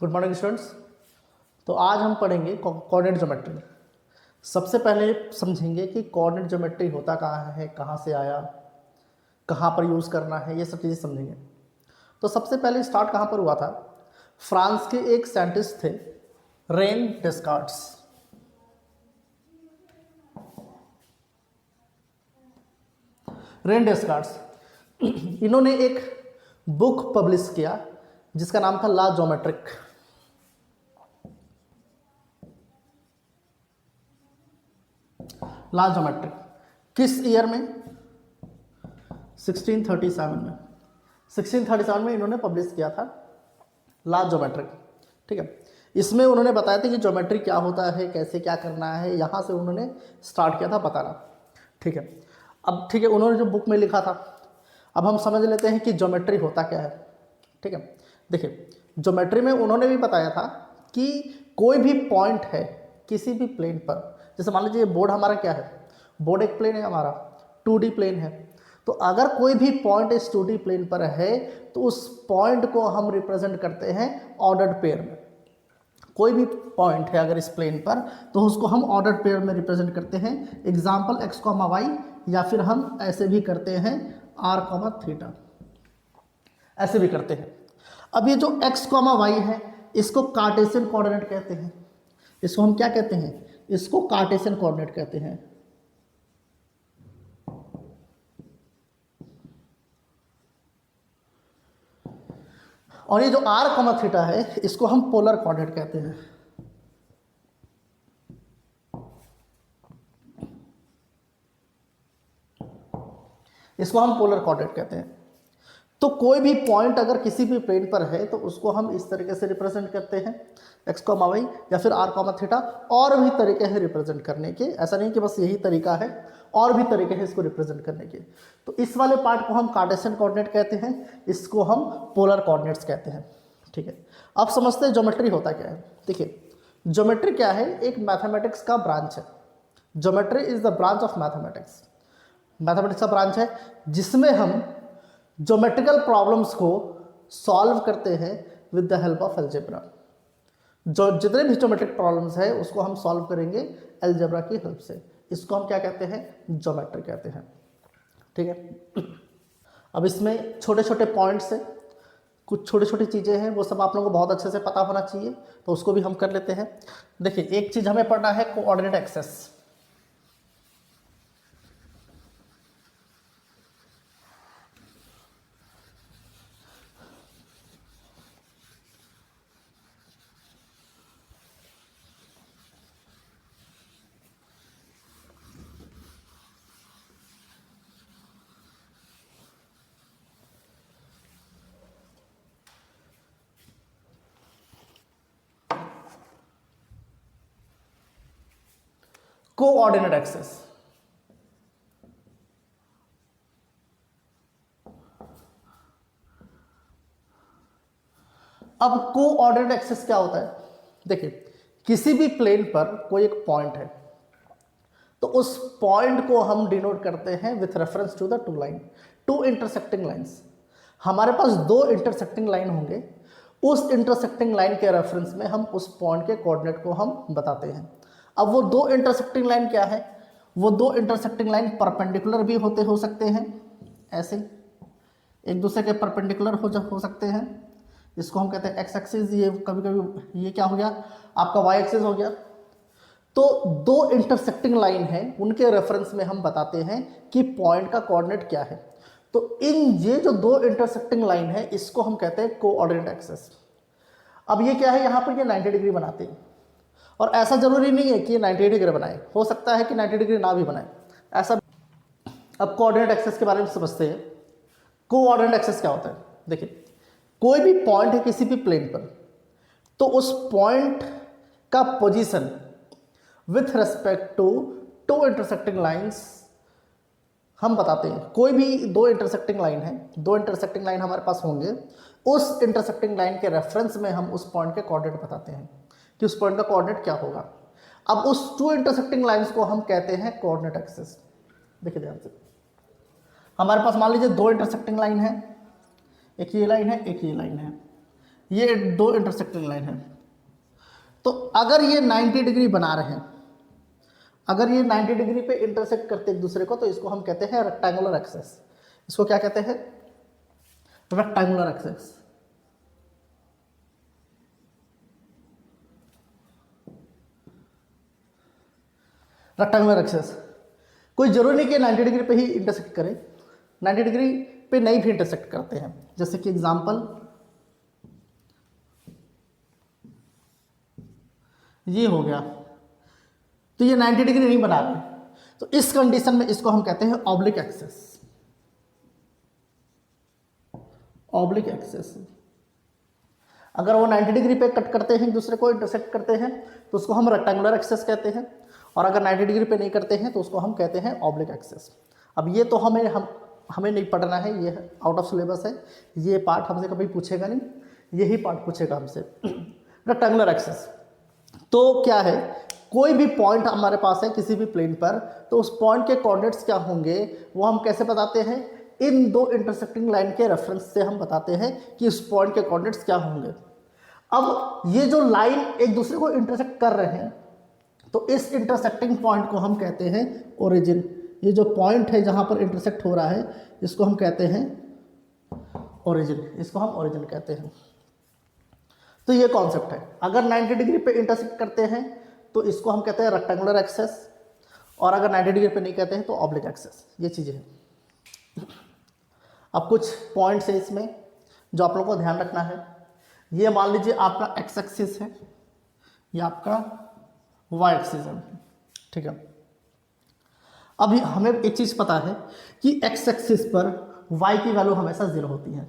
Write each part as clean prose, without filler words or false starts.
Good morning students. तो आज हम पढ़ेंगे कोऑर्डिनेट ज्योमेट्री। सबसे पहले समझेंगे कि कोऑर्डिनेट ज्योमेट्री होता कहाँ है, कहाँ से आया, कहाँ पर यूज़ करना है, ये सब चीज़ें समझेंगे। तो सबसे पहले स्टार्ट कहाँ पर हुआ था? फ्रांस के एक साइंटिस्ट थे रेन डेस्कार्ट्स। रेन डेस्कार्ट्स इन्होंने एक बुक पब्लिश किया जिसका नाम था ला ज्योमेट्रिक। ला ज्योमेट्रिक किस ईयर में? 1637 में। 1637 में इन्होंने पब्लिश किया था ला ज्योमेट्रिक। ठीक है, इसमें उन्होंने बताया था कि ज्योमेट्री क्या होता है, कैसे क्या करना है, यहाँ से उन्होंने स्टार्ट किया था बताना। ठीक है, अब ठीक है, उन्होंने जो बुक में लिखा था, अब हम समझ लेते हैं कि ज्योमेट्री होता क्या है। ठीक है, देखिए ज्योमेट्री में उन्होंने भी बताया था कि कोई भी पॉइंट है किसी भी प्लेन पर, जैसे मान लीजिए बोर्ड हमारा क्या है, बोर्ड एक प्लेन है हमारा, 2D प्लेन है। तो अगर कोई भी पॉइंट इस 2D प्लेन पर है तो उस पॉइंट को हम रिप्रेजेंट करते हैं ऑर्डर्ड पेयर में। कोई भी पॉइंट है अगर इस प्लेन पर तो उसको हम ऑर्डर्ड पेयर में रिप्रेजेंट करते हैं। एग्जाम्पल x, y, या फिर हम ऐसे भी करते हैं r, थीटा, ऐसे भी करते हैं। अब ये जो x, y है इसको कार्टेशियन कोऑर्डिनेट कहते हैं। इसको हम क्या कहते हैं? इसको कार्टेशियन कोऑर्डिनेट कहते हैं। और ये जो r, थीटा है इसको हम पोलर कोऑर्डिनेट कहते हैं। इसको हम पोलर कोऑर्डिनेट कहते हैं। तो कोई भी पॉइंट अगर किसी भी प्लेन पर है तो उसको हम इस तरीके से रिप्रेजेंट करते हैं, x, y या फिर r, थीटा। और भी तरीके हैं रिप्रेजेंट करने के, ऐसा नहीं कि बस यही तरीका है, और भी तरीके हैं इसको रिप्रेजेंट करने के। तो इस वाले पार्ट को हम कार्टेशियन कोऑर्डिनेट कहते हैं, इसको हम पोलर कोऑर्डिनेट्स कहते हैं। ठीक है, अब समझते हैं ज्योमेट्री होता क्या है। देखिए ज्योमेट्री क्या है? एक मैथमेटिक्स का ब्रांच है। Geometry is the branch of mathematics. Mathematics का ब्रांच है जिसमें हम ज्योमेट्रिकल प्रॉब्लम्स को सॉल्व करते हैं with the help of algebra. जो जितने भी ज्योमेट्रिक प्रॉब्लम्स है उसको हम सॉल्व करेंगे अलजेब्रा की हेल्प से। इसको हम क्या कहते हैं? ज्योमेट्री कहते हैं। ठीक है, अब इसमें छोटे छोटे पॉइंट्स हैं, कुछ छोटी छोटी चीज़ें हैं, वो सब आप लोगों को बहुत अच्छे से पता होना चाहिए, तो उसको भी हम कर लेते हैं। देखिए एक चीज़ हमें पढ़ना है कोऑर्डिनेट एक्सेस। Coordinate axes. अब कोऑर्डिनेट एक्सेस क्या होता है? देखिए किसी भी प्लेन पर कोई एक पॉइंट है तो उस पॉइंट को हम डिनोट करते हैं with reference to the two intersecting lines. हमारे पास दो इंटरसेक्टिंग लाइन होंगे, उस इंटरसेक्टिंग लाइन के रेफरेंस में हम उस पॉइंट के कोऑर्डिनेट को हम बताते हैं। अब वो दो इंटरसेक्टिंग लाइन क्या है? वो दो इंटरसेक्टिंग लाइन परपेंडिकुलर भी हो सकते हैं, ऐसे एक दूसरे के परपेंडिकुलर हो सकते हैं। इसको हम कहते हैं एक्स एक्सिस, ये कभी कभी ये क्या हो गया आपका वाई एक्सिस हो गया। तो दो इंटरसेक्टिंग लाइन है, उनके रेफरेंस में हम बताते हैं कि पॉइंट का कोऑर्डिनेट क्या है। तो इन ये जो दो इंटरसेक्टिंग लाइन है इसको हम कहते हैं कोऑर्डिनेट एक्सेस। अब ये क्या है, यहाँ पर ये 90 डिग्री बनाते हैं, और ऐसा जरूरी नहीं है कि ये 90 डिग्री बनाए, हो सकता है कि 90 डिग्री ना भी बनाए, ऐसा। अब कोऑर्डिनेट एक्सेस के बारे में समझते हैं। कोऑर्डिनेट एक्सेस क्या होता है? देखिए कोई भी पॉइंट है किसी भी प्लेन पर, तो उस पॉइंट का position with respect to two intersecting lines हम बताते हैं। कोई भी दो इंटरसेक्टिंग लाइन है, दो इंटरसेक्टिंग लाइन हमारे पास होंगे, उस इंटरसेक्टिंग लाइन के रेफरेंस में हम उस पॉइंट के कोऑर्डिनेट बताते हैं कि उस पॉइंट का कोऑर्डिनेट क्या होगा। अब उस टू इंटरसेक्टिंग लाइंस को हम कहते हैं कोऑर्डिनेट एक्सेस। देखिए ध्यान से, हमारे पास मान लीजिए दो इंटरसेक्टिंग लाइन है, एक ये लाइन है, एक ये लाइन है। ये दो इंटरसेक्टिंग लाइन है। तो अगर ये 90 डिग्री बना रहे हैं, अगर ये 90 डिग्री पे इंटरसेक्ट करते एक दूसरे को, तो इसको हम कहते हैं रेक्टेंगुलर एक्सेस। इसको क्या कहते हैं? Rectangular access. रेक्टेंगुलर एक्सेस कोई जरूरी नहीं कि 90 डिग्री पे ही इंटरसेक्ट करें, 90 डिग्री पे नहीं भी इंटरसेक्ट करते हैं। जैसे कि एग्जांपल ये हो गया, तो ये 90 डिग्री नहीं बना रहे, तो इस कंडीशन में इसको हम कहते हैं ऑब्लिक एक्सेस। Oblique access. अगर वो 90 डिग्री पे कट करते हैं, एक दूसरे को इंटरसेक्ट करते हैं, तो उसको हम रेक्टेंगुलर एक्सेस कहते हैं, और अगर 90 डिग्री पे नहीं करते हैं तो उसको हम कहते हैं ऑब्लिक एक्सेस। अब ये तो हमें नहीं पढ़ना है, ये आउट ऑफ सिलेबस है, ये पार्ट हमसे कभी पूछेगा नहीं, यही पार्ट पूछेगा हमसे। रेक्टेंगुलर एक्सेस तो क्या है, कोई भी पॉइंट हमारे पास है किसी भी प्लेन पर, तो उस पॉइंट के कोऑर्डिनेट्स क्या होंगे वो हम कैसे बताते हैं? इन दो इंटरसेक्टिंग लाइन के रेफरेंस से हम बताते हैं कि उस पॉइंट के कोऑर्डिनेट्स क्या होंगे। अब ये जो लाइन एक दूसरे को इंटरसेक्ट कर रहे हैं, तो इस इंटरसेक्टिंग पॉइंट को हम कहते हैं ओरिजिन। ये जो पॉइंट है जहां पर इंटरसेक्ट हो रहा है, इसको हम कहते हैं ओरिजिन, इसको हम ओरिजिन कहते हैं। तो ये कॉन्सेप्ट है। अगर 90 डिग्री पे इंटरसेक्ट करते हैं तो इसको हम कहते हैं रेक्टेंगुलर एक्सेस, और अगर 90 डिग्री पे नहीं कहते हैं तो ऑब्लिक एक्सेस। ये चीज़ें हैं। अब कुछ पॉइंट्स है इसमें जो आप लोगों को ध्यान रखना है। ये मान लीजिए आपका एक्स एक्सिस है, ये आपका वाई एक्सिस है, ठीक है। अभी हमें एक चीज़ पता है कि एक्स एक्सिस पर वाई की वैल्यू हमेशा 0 होती है।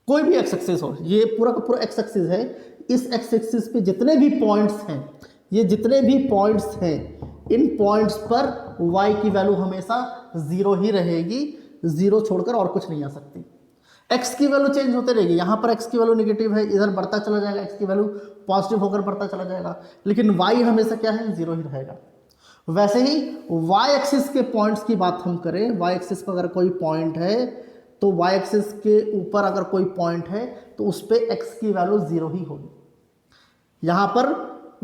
कोई भी एक्स एक्सिस हो, ये पूरा का पूरा एक्स एक्सिस है, इस एक्स एक्सिस पे जितने भी पॉइंट्स हैं, ये जितने भी पॉइंट्स हैं, इन पॉइंट्स पर y की वैल्यू हमेशा 0 ही रहेगी, 0 छोड़कर और कुछ नहीं आ सकती। x की वैल्यू चेंज होते रहेगी, यहाँ पर x की वैल्यू नेगेटिव है, इधर बढ़ता चला जाएगा, x की वैल्यू पॉजिटिव होकर बढ़ता चला जाएगा, लेकिन y हमेशा क्या है? 0 ही रहेगा। वैसे ही y एक्सिस के पॉइंट्स की बात हम करें, y एक्सिस पर अगर कोई पॉइंट है तो y एक्सिस के ऊपर अगर कोई पॉइंट है तो उस पर x की वैल्यू 0 ही होगी। यहाँ पर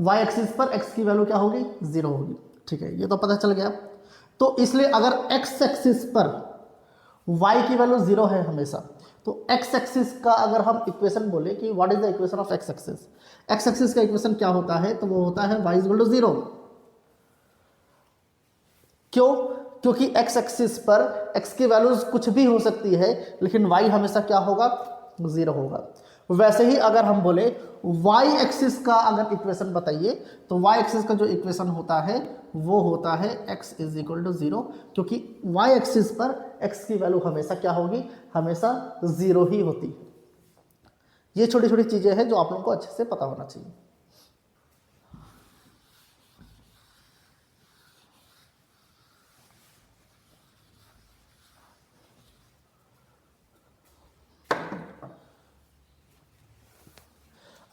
y एक्सिस पर x की वैल्यू क्या होगी? 0 होगी, ठीक है। ये तो पता चल गया। तो इसलिए अगर x एक्सिस पर y की वैल्यू 0 है हमेशा, तो x एक्सिस का अगर हम इक्वेशन बोले कि what is the equation of x axis, x axis का इक्वेशन क्या होता है? तो वो होता है y इक्वल टू 0। क्यों? क्योंकि x एक्सिस पर x की वैल्यूज कुछ भी हो सकती है, लेकिन y हमेशा क्या होगा? 0 होगा। वैसे ही अगर हम बोले y एक्सिस का अगर इक्वेशन बताइए, तो y एक्सिस का जो इक्वेशन होता है वो होता है x इज इक्वल टू 0, क्योंकि y एक्सिस पर x की वैल्यू हमेशा क्या होगी? हमेशा 0 ही होती है। ये छोटी छोटी चीजें हैं जो आप लोगों को अच्छे से पता होना चाहिए।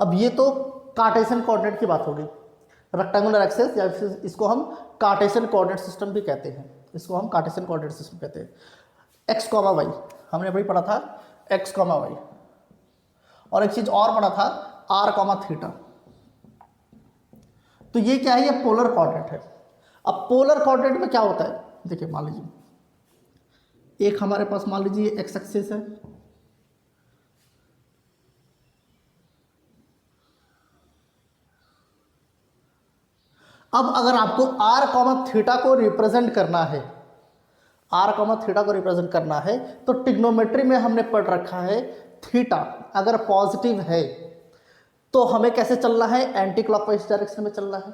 अब ये तो कार्टेशियन कोऑर्डिनेट की बात होगी। रेक्टेंगुलर एक्सेस या फिर इसको हम कार्टेशियन कोऑर्डिनेट सिस्टम भी कहते हैं, इसको हम कार्टेशियन कोऑर्डिनेट सिस्टम कहते हैं। एक्स कॉमा वाई हमने अभी पढ़ा था, एक्स कॉमा वाई, और एक चीज और पढ़ा था आर कॉमा थीटा। तो ये क्या है? ये पोलर कोऑर्डिनेट है। अब पोलर कोऑर्डिनेट में क्या होता है? देखिए मान लीजिए एक हमारे पास मान लीजिए एक्स एक्सिस है, अब अगर आपको आर कॉमा थीटा को रिप्रेजेंट करना है, आर कॉमा थीटा को रिप्रेजेंट करना है, तो ट्रिग्नोमेट्री में हमने पढ़ रखा है थीटा अगर पॉजिटिव है तो हमें कैसे चलना है? एंटी क्लॉकवाइज डायरेक्शन में चलना है,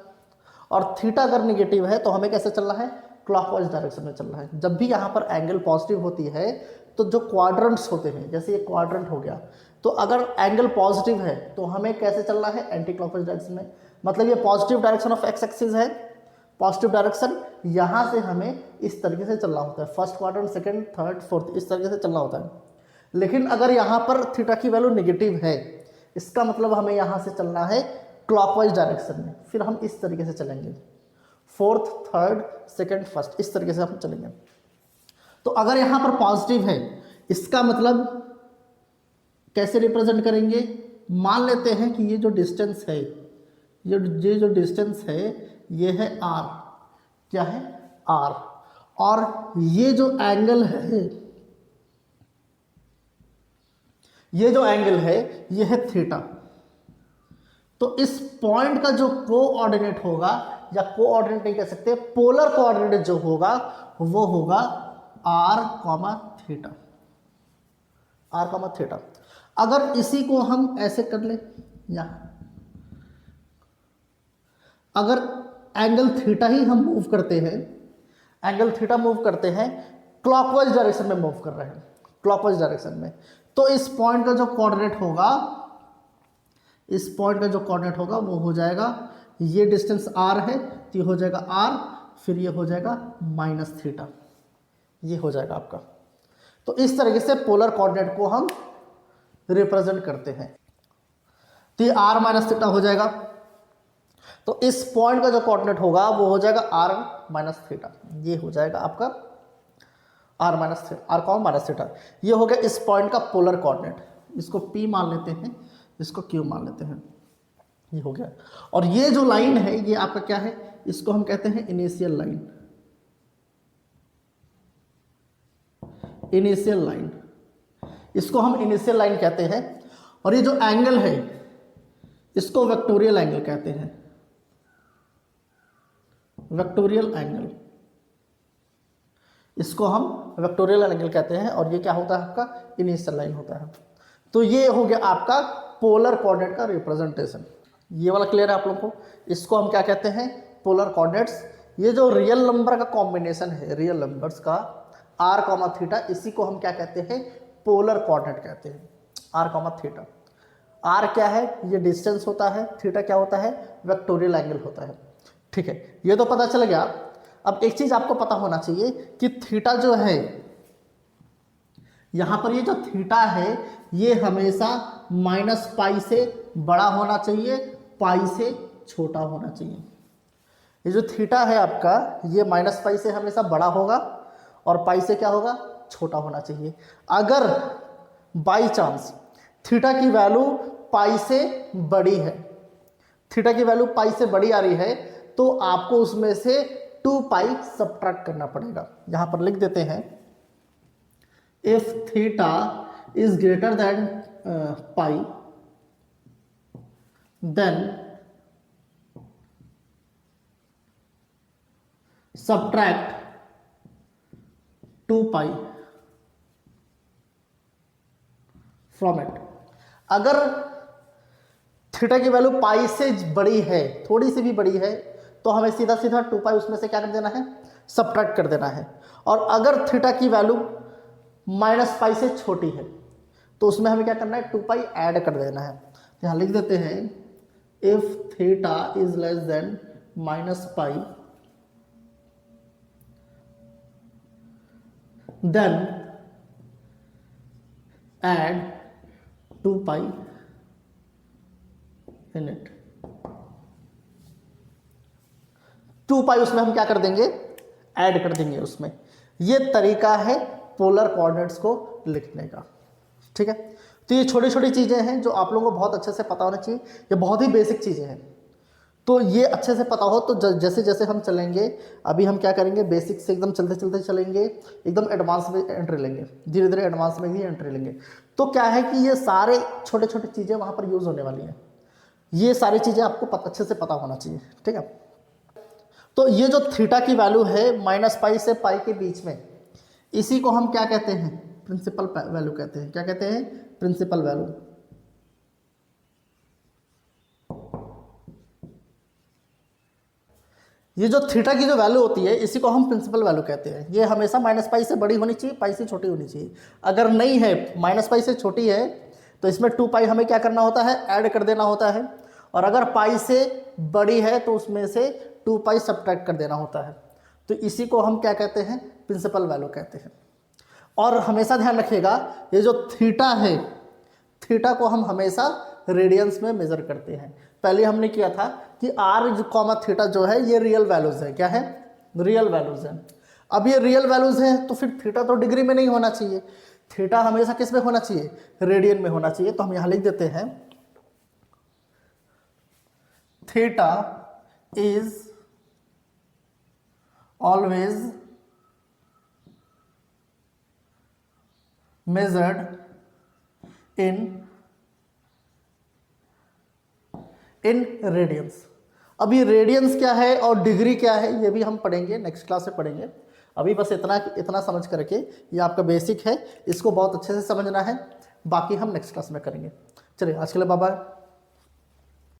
और थीटा अगर निगेटिव है तो हमें कैसे चलना है? क्लॉकवाइज डायरेक्शन में चलना है। जब भी यहाँ पर एंगल पॉजिटिव होती है तो जो क्वाड्रेंट्स होते हैं, जैसे ये क्वाड्रेंट हो गया, तो अगर एंगल पॉजिटिव है तो हमें कैसे चलना है? एंटी क्लॉकवाइज डायरेक्शन में। मतलब ये positive direction of x axis है, पॉजिटिव डायरेक्शन, यहाँ से हमें इस तरीके से चलना होता है, first quadrant, second, third, fourth, इस तरीके से चलना होता है। लेकिन अगर यहाँ पर थीटा की वैल्यू नेगेटिव है, इसका मतलब हमें यहाँ से चलना है क्लॉकवाइज डायरेक्शन में, फिर हम इस तरीके से चलेंगे, फोर्थ, थर्ड, सेकंड, फर्स्ट, इस तरीके से हम चलेंगे। तो अगर यहाँ पर पॉजिटिव है, इसका मतलब कैसे रिप्रेजेंट करेंगे? मान लेते हैं कि ये जो डिस्टेंस है, ये जो डिस्टेंस है ये है r, क्या है r, और ये जो एंगल है, ये जो एंगल है ये है थीटा। तो इस पॉइंट का जो कोऑर्डिनेट होगा, या कोऑर्डिनेट नहीं कह सकते, पोलर कोऑर्डिनेट जो होगा वो होगा r, थीटा, r, थीटा। अगर इसी को हम ऐसे कर ले, यहां अगर एंगल थीटा ही हम मूव करते हैं, एंगल थीटा मूव करते हैं, क्लॉकवाइज डायरेक्शन में मूव कर रहे हैं, क्लॉकवाइज डायरेक्शन में, तो इस पॉइंट का जो कोऑर्डिनेट होगा, इस पॉइंट का जो कोऑर्डिनेट होगा वो हो जाएगा, ये डिस्टेंस r है तो ये हो जाएगा r, फिर ये हो जाएगा माइनस थीटा, ये हो जाएगा आपका। तो इस तरीके से पोलर कोऑर्डिनेट को हम रिप्रेजेंट करते हैं। तो ये r माइनस थीटा हो जाएगा। तो इस पॉइंट का जो कोऑर्डिनेट होगा वो हो जाएगा r माइनस थीटा, ये हो जाएगा आपका r minus theta, r minus theta. ये हो गया इस पॉइंट का पोलर कोऑर्डिनेट। इसको p मान लेते हैं, इसको q मान लेते हैं, ये हो गया। और ये जो लाइन है ये आपका क्या है, इसको हम कहते हैं इनिशियल लाइन, इनिशियल लाइन, इसको हम इनिशियल लाइन कहते हैं। और ये जो एंगल है इसको वेक्टोरियल एंगल कहते हैं, वेक्टोरियल एंगल, इसको हम वेक्टोरियल एंगल कहते हैं। और ये क्या होता है आपका, इनिशियल लाइन होता है। तो ये हो गया आपका पोलर कोऑर्डिनेट का रिप्रेजेंटेशन। ये वाला क्लियर है आप लोगों को। इसको हम क्या कहते हैं, पोलर कोऑर्डिनेट्स। ये जो रियल नंबर का कॉम्बिनेशन है, रियल नंबर्स का r, थीटा, इसी को हम क्या कहते हैं, पोलर कोऑर्डिनेट कहते हैं, r, थीटा। r क्या है, ये डिस्टेंस होता है, थीटा क्या होता है, वेक्टोरियल एंगल होता है। ठीक है, ये तो पता चल गया। अब एक चीज आपको पता होना चाहिए कि थीटा जो है, यहां पर ये जो थीटा है ये हमेशा माइनस पाई से बड़ा होना चाहिए, पाई से छोटा होना चाहिए। ये जो थीटा है आपका, ये माइनस पाई से हमेशा बड़ा होगा और पाई से क्या होगा, छोटा होना चाहिए। अगर बाई चांस थीटा की वैल्यू पाई से बड़ी है, थीटा की वैल्यू पाई से बड़ी आ रही है, तो आपको उसमें से 2 पाई सब्ट्रैक्ट करना पड़ेगा। यहां पर लिख देते हैं, if theta is greater than pi then subtract 2 pi from it. अगर थीटा की वैल्यू पाई से बड़ी है, थोड़ी सी भी बड़ी है, तो हमें सीधा सीधा 2 पाई उसमें से क्या कर देना है, सब्ट्रैक्ट कर देना है। और अगर थीटा की वैल्यू माइनस पाई से छोटी है तो उसमें हमें क्या करना है, 2 पाई ऐड कर देना है। तो यहाँ लिख देते हैं, if theta is less than minus pi then add 2 pi in it. 2 pi उसमें हम क्या कर देंगे, ऐड कर देंगे उसमें। ये तरीका है पोलर कोऑर्डिनेट्स को लिखने का। ठीक है, तो ये छोटी छोटी चीजें हैं जो आप लोगों को बहुत अच्छे से पता होना चाहिए। ये बहुत ही बेसिक चीजें हैं, तो ये अच्छे से पता हो तो जैसे जैसे हम चलेंगे, अभी हम क्या करेंगे, बेसिक से एकदम चलते चलते चलेंगे, एकदम एडवांस में एंट्री लेंगे, धीरे धीरे एडवांस में ही एंट्री लेंगे। तो क्या है कि ये सारे छोटे छोटे चीजें वहां पर यूज होने वाली हैं। ये सारी चीजें आपको अच्छे से पता होना चाहिए। ठीक है, तो ये जो थीटा की वैल्यू है माइनस पाई से पाई के बीच में, इसी को हम क्या कहते हैं, प्रिंसिपल वैल्यू कहते हैं। क्या कहते हैं, प्रिंसिपल वैल्यू। ये जो थीटा की जो वैल्यू होती है इसी को हम प्रिंसिपल वैल्यू कहते हैं। ये हमेशा माइनस पाई से बड़ी होनी चाहिए, पाई से छोटी होनी चाहिए। अगर नहीं है, माइनस पाई से छोटी है, तो इसमें 2 पाई हमें क्या करना होता है, ऐड कर देना होता है। और अगर पाई से बड़ी है तो उसमें से 2 पाई सब्ट्रैक्ट कर देना होता है। तो इसी को हम क्या कहते हैं, प्रिंसिपल वैल्यू कहते हैं। और हमेशा ध्यान रखिएगा, ये जो थीटा है, थीटा को हम हमेशा रेडियंस में मेजर करते हैं। पहले हमने किया था कि r, थीटा जो है ये रियल वैल्यूज है। क्या है, रियल वैल्यूज है। अब ये रियल वैल्यूज है तो फिर थीटा तो डिग्री में नहीं होना चाहिए, थीटा हमेशा किस में होना चाहिए, रेडियन में होना चाहिए। तो हम यहाँ लिख देते हैं, theta is always measured in radiance. अभी रेडियंस क्या है और डिग्री क्या है ये भी हम पढ़ेंगे, नेक्स्ट क्लास में पढ़ेंगे। अभी बस इतना इतना समझ करके, ये आपका बेसिक है, इसको बहुत अच्छे से समझना है, बाकी हम नेक्स्ट क्लास में करेंगे। चलिए आज के लिए बाय बाय।